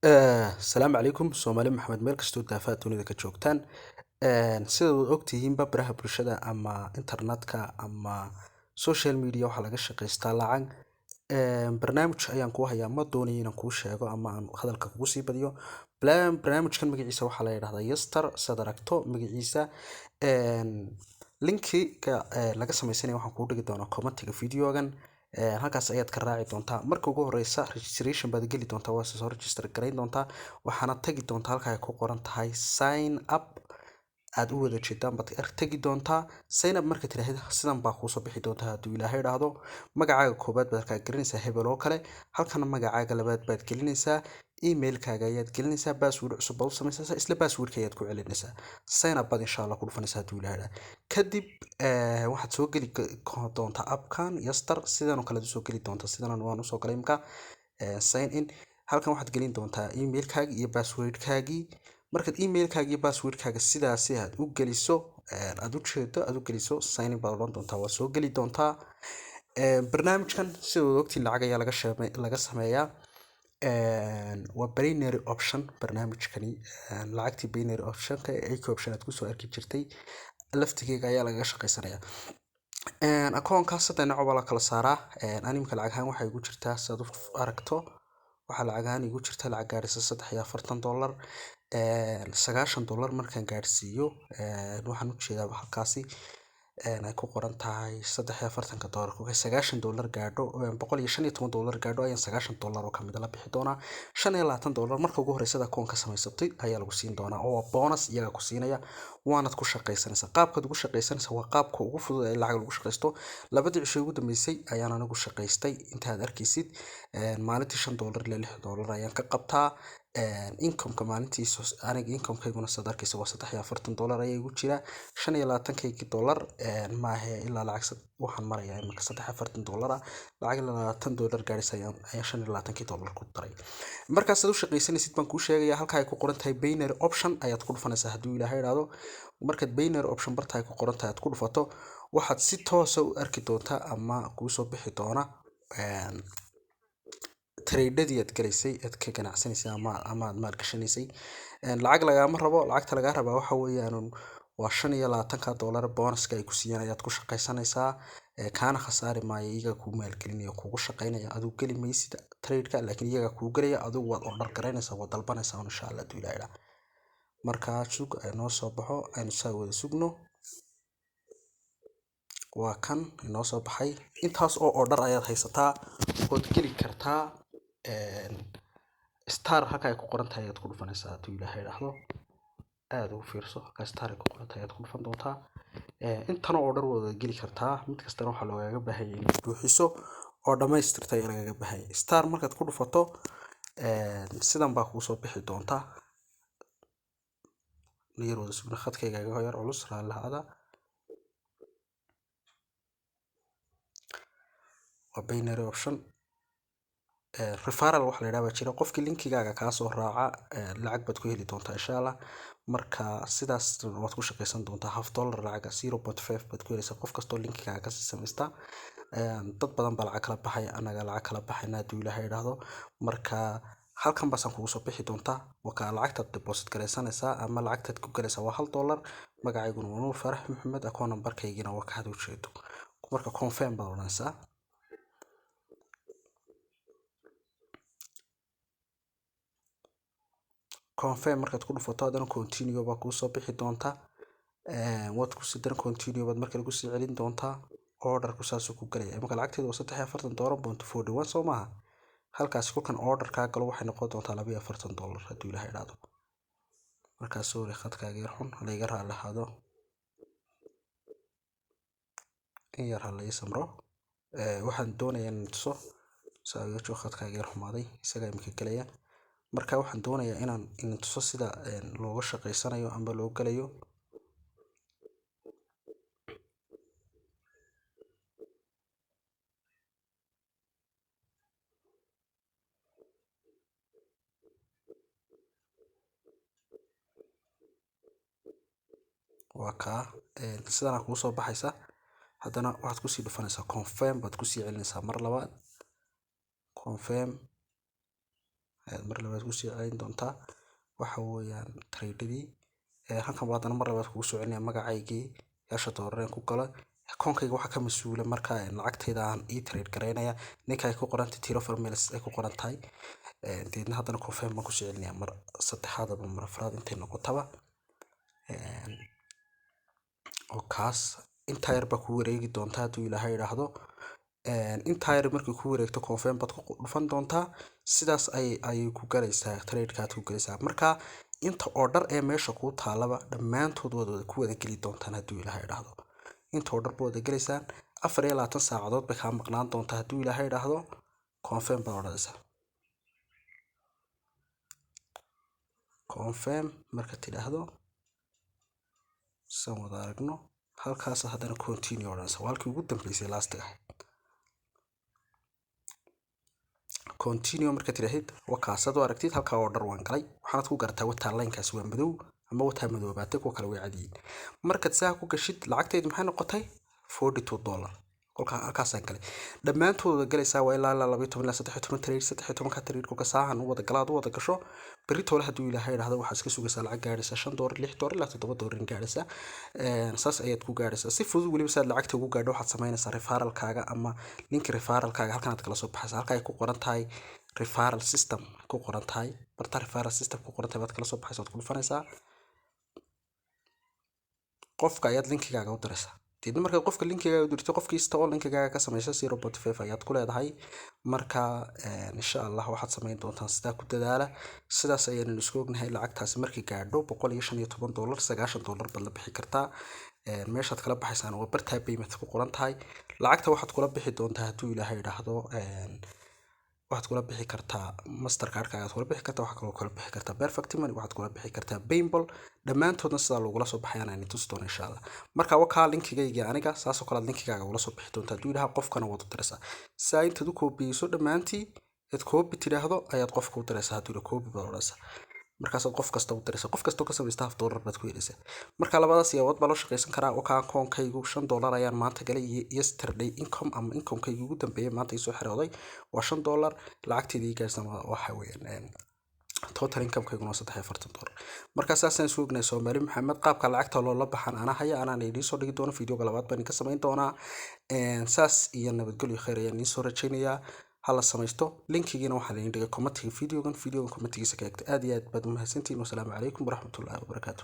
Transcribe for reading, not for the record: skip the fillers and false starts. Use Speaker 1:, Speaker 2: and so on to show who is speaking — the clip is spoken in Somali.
Speaker 1: Asalaamu calaykum Soomaali Maxamed meel kastoo daafaha dunida ka joogtaan. Sida wad ogtihiinba baraha bulshada ama internetka ama social media waxaa laga shaqaystaa lacag. Barnaamij ayaan ku hayaa ma doonayo inaan kuu sheego ama aan hadalka kugu sii badiyo. Barnaamijkan magaciisa waxaa la yidhahdaa Yastar sidaad aragto magaciisa. Linkiga laga samaysanaya waxaan kuu dhigi doonaa commentiga videogan. Halkaas ayaad ka raaci doontaa marka ugu horeysa registration baad geli doontaa waa soo register gareyn doontaa waxaana tagi doontaa halka ay ku qoran tahay sign up aad u wada jeedaan baad tagi doontaa sign up marka tiraahdo sidan baa kuu soo bixi doontaa hadduu ilaahay idhaahdo magacaaga koobaad baad ka gelinaysaa hebel oo kale halkana magacaaga labaad baad gelinaysaa emailkaaga ayaad gelinaysaa password cusub baad u samaysanaysaa isla passwordka ayaad ku celinaysaa sign up baad insha Allah ku dhufanaysaa hadduu ilaahay idhaahdo kadib waxaad soo geli doontaa appkan Yastar sidan oo kale aad soo geli doontaa sidan waan usoo galay imka sign in halkan waxaad gelin doontaa emailkaaga iyo passwordkaagii markaad emailkaaga iyo passwordkaaga sidaasi aad u geliso aad u jeedo aad u geliso sign in baad odhan doontaa waa soo geli doontaa barnaamijkan sida wada ogtiin lacag ayaa laga sameeyaa waa binary option barnaamijkani lacagtii binary optionka ee option aad kusoo arki jirtay laftigeega ayaa laga shaqaysanayaa akoonkaas saddex nooc baa la kala saaraa animka lacag ahaan waxay igu jirtaa sidaad u aragto waxaa lacag ahaan igu jirta lacag gaaraysa $340 $90 markaan gaarsiiyo waxaan u jeedaa halkaasi ay ku qoran tahay $40 kuga $90 gaadho $115 gaadho ayaan $90 oo kamid la bixi doonaa $25 marka ugu horeysa akoonka samaysatay ayaa lagu siin doonaa oo bonus iyaga ku siinaya waanad ku shaqaysanaysaa qaabkaad ugu shaqaysanaysaa waa qaabka ugu fudud ee lacag lagu shaqaysto labadii cisho ugu dambeysay ayaan anigu shaqaystay intaad arkaysid maalintii $5 ilaa $6 ayaan ka qabtaa income-ka maalintiisa aniga income-kayguna sidaad arkaysa waa $40 ayaa igu jira $25 maahe ilaa lacag waxaan marayaa imika $40 lacag $20 gaaraysa ayaan $25 ku daray markaas aad u shaqaysanaysid baan kuu sheegayaa halka ay ku qoran tahay binary option ayaad ku dhufanaysaa hadduu ilaahay idhaahdo markaad binary option barta ay ku qoran tahay aad ku dhufato waxaad si toosa u arki doontaa ama kuu soo bixi doona tradeadii aad galaysay aad ka ganacsanaysay ama aad maalgashanaysay lacag lagama rabo lacagta lagaa rabaa waxa weeyaan waa $25 bonuska ay ku siiyaan ayaad ku shaqaysanaysaa kaana khasaari maayo iyaga kuu maalgelinaya kugu shaqaynaya adigu geli maysid trade-ka laakiin iyaga kuu gelaya adigu waad order garaynaysaa waad dalbanaysaa insha Allah hadduu ilaahay idhaahdo markaa sug inoo soo baxo aynu saa wada sugno waa kan inoo soo baxay intaas oo order ayaad haysataa ood geli kartaa star halka ay ku qoran tahay ayaad ku dhufanaysaa hadduu ilaahay idhaahdo aad ugu fiirso halka star ay ku qoran tahay ayaad ku dhufan doontaa intana order wada geli kartaa mid kastana waxaa loogaga baahan yahay inaad buuxiso oo dhammaystirta ayaa lagaga baahan yahay star markaad ku dhufato sidan baa kuu soo bixi doontaa niyar wada sugna khadkayga iga yar culus raalli lahada waa binary option referral waxa la yiraahdaa jira qofkii linkigaaga ka soo raaca lacag baad ku heli doontaa insha Allah marka sidaas waad ku shaqaysan doontaa $50 lacag 0.5 baad ku helaysaa qof kastoo linkigaaga ka samaysta dad badan baa lacag kala baxay anaga lacag kala baxayna hadduu ilaahay idhaahdo marka halkan baasaan kugu soo bixi doontaa wakaa lacagtaad deposit garaysanaysaa ama lacagtaad ku galaysaa waa $1 magacayguna waa Nuur Farax Maxamed akoon nambarkaygina waa ka had ujeedo marka confirm baad oranaysaa confirm markaad ku dhufato hadana continue baa kuu soo bixi doontaa waad ku sidana continue baad markale ku sii celin doontaa orderku saasuu ku galaya imika lacagteedu waa $40.41 soo maaha halkaas kolkan order kaa galo waxay noqon doontaa $42 hadduu ilaahay idhaahdo markaas sorry khadkaaga yar xun hala iga raalli ahaado in yar hala ii samro waxaan doonayaa inaan tuso saawiyo khadkaaga yar xumaaday isaga imika galaya marka waxaan doonayaa inaan tuso sida looga shaqaysanayo ama loo galayo waa kaa sidana kuu soo baxaysa haddana waxaad kusii dhufanaysaa confirm baad kusii celinaysaa mar labaad confirm ayaad mar labaad kusii celin doontaa waxa weeyaan tradeadii halkan baadana mar labaad kugu soo celinaya magacaygii yaasha doorareen ku gala akoonkayga waxaa ka mas-uula markaa lacagtayda aan ii trade garaynaya ninka ay ku qorantay tiro farmelis ay ku qoran tahay deedna haddana confirm baan kusoo celinaya mar saddexaad ama mar afraad intay noqotaba oo kaas intaa yar baa ku wareegi doontaa hadduu ilaahay idhaahdo intaa yar markii ku wareegto confirm baad ku dhufan doontaa sidaas ayay ku galaysaa tradekaad ku galaysaa marka inta order ee meesha kuu taalaba dhammaantood wada ku wada geli doontaan hadduu ilaahay idhaahdo inta order ba wada gelaysaan 24 saacadood bay kaa maqnaan doontaa hadduu ilaahay idhaahdo confirm baad odhanaysaa confirm marka tidhaahdo san wada aragno halkaas haddana continue odhanaysaa halkii ugu dambeysay last ahayd continue marka tidhaahid wakaasad aragtid halkaa order waan galay waxaad ku gartaa wataa linekaas waa madow ama wataa madoobaatay kuwa kale way cadiyin markaad saa ku gashid lacagtaydu maxay noqotay $42 kolka halkaasaan galay dhammaantooda galaysaa waa ilaa 12 ilaa 13 trade 13 trade kolka saahan u wada galaad u wada gasho berri toole hadduu ilaahay idhaahdo waxaad iska sugaysaa lacag gaadhaysa $5 $6 ilaa $7 gaadhaysa saas ayaad ku gaadhaysaa si fudud weliba saad lacagta ugu gaadho waxaad samaynaysaa referralkaaga ama linki referralkaaga halkan aad kala soo baxaysaa halka ay ku qoran tahay referral system ku qoran tahay barta referral system ku qoran tahay baad kala soo baxaysaa waad ku dhufanaysaa qofka ayaad linkigaaga u diraysaa deedna markaad qofka linkigaaga u dirto qofkiista oo linkigaaga ka samaysa 0.5 ayaad ku leedahay marka insha Allah waxaad samayn doontaan sidaa ku dadaala sidaas ayaan isku ognahay lacagtaasi markii gaadho $115 $90 baad la bixi kartaa meeshaad kala baxaysaan waa barta payment ku qoran tahay lacagta waxaad kula bixi doontaa hadduu ilaahay idhaahdo waxaad kula bixi kartaa mastercard kaaga kula bixi kartaa waxa kale kula bixi kartaa perfect money waxaad kula bixi kartaa payball dhammaantoodna sida loogu soo baxayaan aan tusi doono insha Allah marka waxa linkigayga aniga saas oo kale linkigaaga ula soo bixi doontaa hadduu ilaahay qofkana wada diraysaa saa inta du koobiso dhammaantii id koobi tiraahdo ayaad qofka u diraysaa hadduu koobi baadhaysaa markaas qof kasta u diraysaa qof kasta oo ka samaysta $1 baad ku helaysaa marka labadaas yaawad baa loo shaqeysan karaa oo ka akoonkaygu $5 ayaan maanta galay yesterday income ama income-kaygu ugu dambeeyay maanta isoo xirooday waa $5 lacagteedii gaarsan waxa weeyaan total income-kayguna $43 marka saasaan soo ognay Soomaali Maxamed qaabka lacagta loo la baxan ana haya anaan idin soo dhigi doono video labaad baan ka samayn doonaa saas iyo nabadgelyo khayr ayaan idin soo rajaynayaa hala samaysto linkigiina waxaa la idin dhigay commentiga videogan commentigiisa ka eegta aad iyo aad baad u mahadsantihiin wassalaamu calaykum waraxmatullaahi wabarakaatuh